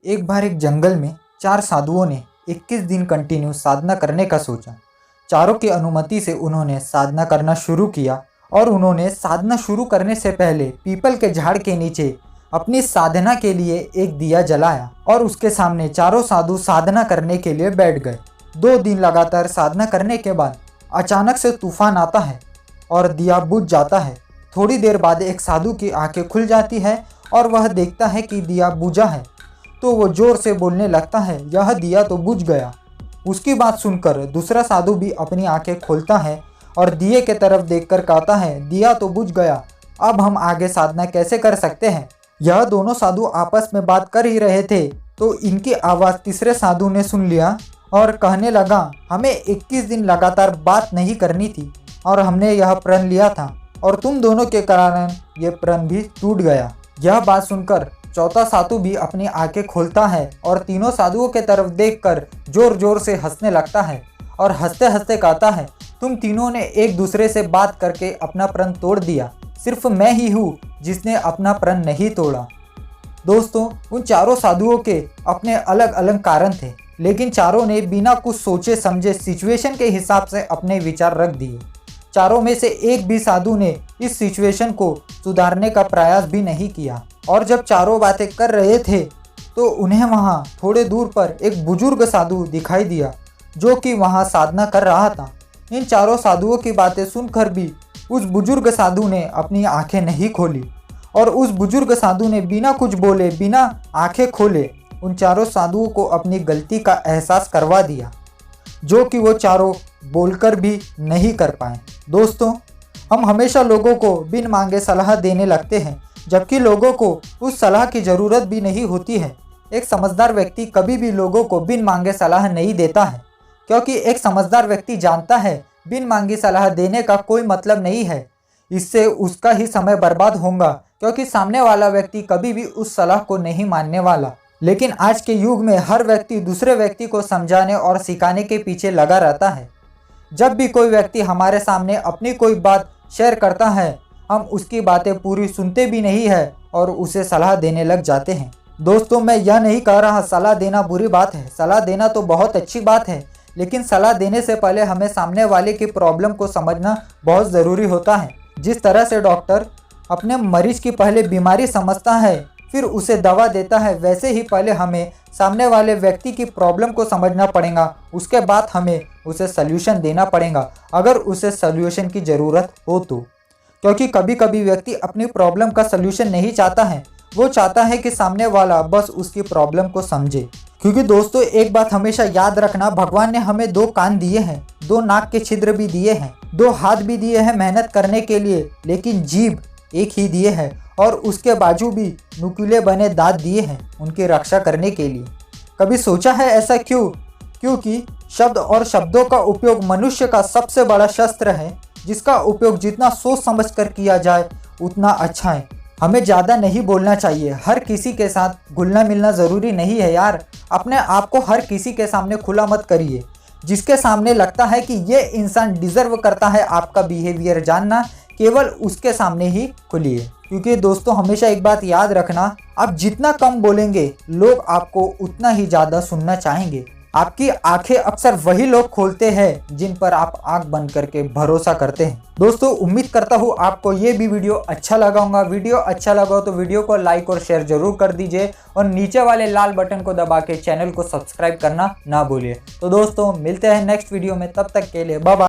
एक बार एक जंगल में 4 साधुओं ने 21 दिन कंटिन्यू साधना करने का सोचा। चारों की अनुमति से उन्होंने साधना करना शुरू किया और उन्होंने साधना शुरू करने से पहले पीपल के झाड़ के नीचे अपनी साधना के लिए एक दिया जलाया और उसके सामने चारों साधु साधना करने के लिए बैठ गए। 2 दिन लगातार साधना करने के बाद अचानक से तूफान आता है और दिया बुझ जाता है। थोड़ी देर बाद एक साधु की आंखें खुल जाती है और वह देखता है कि दिया बुझा है, तो वो जोर से बोलने लगता है, यह दिया तो बुझ गया। उसकी बात सुनकर दूसरा साधु भी अपनी आंखें खोलता है और दिए के तरफ देखकर कहता है, दिया तो बुझ गया, अब हम आगे साधना कैसे कर सकते हैं। यह दोनों साधु आपस में बात कर ही रहे थे तो इनकी आवाज़ तीसरे साधु ने सुन लिया और कहने लगा, हमें 21 दिन लगातार बात नहीं करनी थी और हमने यह प्रण लिया था और तुम दोनों के कारण ये प्रण भी टूट गया। यह बात सुनकर चौथा साधु भी अपनी आंखें खोलता है और तीनों साधुओं के तरफ देखकर जोर जोर से हंसने लगता है और हंसते हंसते कहता है, तुम तीनों ने एक दूसरे से बात करके अपना प्रण तोड़ दिया, सिर्फ मैं ही हूँ जिसने अपना प्रण नहीं तोड़ा। दोस्तों, उन चारों साधुओं के अपने अलग अलग कारण थे, लेकिन चारों ने बिना कुछ सोचे समझे सिचुएशन के हिसाब से अपने विचार रख दिए। चारों में से एक भी साधु ने इस सिचुएशन को सुधारने का प्रयास भी नहीं किया और जब चारों बातें कर रहे थे तो उन्हें वहां थोड़े दूर पर एक बुजुर्ग साधु दिखाई दिया जो कि वहां साधना कर रहा था। इन चारों साधुओं की बातें सुनकर भी उस बुजुर्ग साधु ने अपनी आंखें नहीं खोली और उस बुजुर्ग साधु ने बिना कुछ बोले, बिना आंखें खोले उन चारों साधुओं को अपनी गलती का एहसास करवा दिया, जो कि वो चारों बोलकर भी नहीं कर पाए। दोस्तों, हम हमेशा लोगों को बिन मांगे सलाह देने लगते हैं, जबकि लोगों को उस सलाह की ज़रूरत भी नहीं होती है। एक समझदार व्यक्ति कभी भी लोगों को बिन मांगे सलाह नहीं देता है, क्योंकि एक समझदार व्यक्ति जानता है बिन मांगी सलाह देने का कोई मतलब नहीं है, इससे उसका ही समय बर्बाद होगा, क्योंकि सामने वाला व्यक्ति कभी भी उस सलाह को नहीं मानने वाला। लेकिन आज के युग में हर व्यक्ति दूसरे व्यक्ति को समझाने और सिखाने के पीछे लगा रहता है। जब भी कोई व्यक्ति हमारे सामने अपनी कोई बात शेयर करता है, हम उसकी बातें पूरी सुनते भी नहीं है और उसे सलाह देने लग जाते हैं। दोस्तों, मैं यह नहीं कह रहा सलाह देना बुरी बात है, सलाह देना तो बहुत अच्छी बात है, लेकिन सलाह देने से पहले हमें सामने वाले की प्रॉब्लम को समझना बहुत ज़रूरी होता है। जिस तरह से डॉक्टर अपने मरीज की पहले बीमारी समझता है फिर उसे दवा देता है, वैसे ही पहले हमें सामने वाले व्यक्ति की प्रॉब्लम को समझना पड़ेगा, उसके बाद हमें उसे सल्यूशन देना पड़ेगा अगर उसे सल्यूशन की ज़रूरत हो तो। क्योंकि कभी कभी व्यक्ति अपनी प्रॉब्लम का सल्यूशन नहीं चाहता है, वो चाहता है कि सामने वाला बस उसकी प्रॉब्लम को समझे। क्योंकि दोस्तों, एक बात हमेशा याद रखना, भगवान ने हमें 2 कान दिए हैं, 2 नाक के छिद्र भी दिए हैं, 2 हाथ भी दिए हैं मेहनत करने के लिए, लेकिन जीभ एक ही दिए है और उसके बाजू भी नुकीले बने दांत दिए हैं उनकी रक्षा करने के लिए। कभी सोचा है ऐसा क्यों? क्योंकि शब्द और शब्दों का उपयोग मनुष्य का सबसे बड़ा शस्त्र है, जिसका उपयोग जितना सोच समझ कर किया जाए उतना अच्छा है। हमें ज़्यादा नहीं बोलना चाहिए, हर किसी के साथ घुलना मिलना ज़रूरी नहीं है यार। अपने आप को हर किसी के सामने खुला मत करिए, जिसके सामने लगता है कि ये इंसान डिज़र्व करता है आपका बिहेवियर जानना, केवल उसके सामने ही खुलिए। क्योंकि दोस्तों, हमेशा एक बात याद रखना, आप जितना कम बोलेंगे लोग आपको उतना ही ज़्यादा सुनना चाहेंगे। आपकी आंखें अक्सर वही लोग खोलते हैं जिन पर आप आंख बंद करके भरोसा करते हैं। दोस्तों, उम्मीद करता हूँ आपको ये भी वीडियो अच्छा लगा होगा। वीडियो अच्छा लगा हो तो वीडियो को लाइक और शेयर जरूर कर दीजिए और नीचे वाले लाल बटन को दबा के चैनल को सब्सक्राइब करना ना भूलिए। तो दोस्तों, मिलते हैं नेक्स्ट वीडियो में, तब तक के लिए बाय बाय।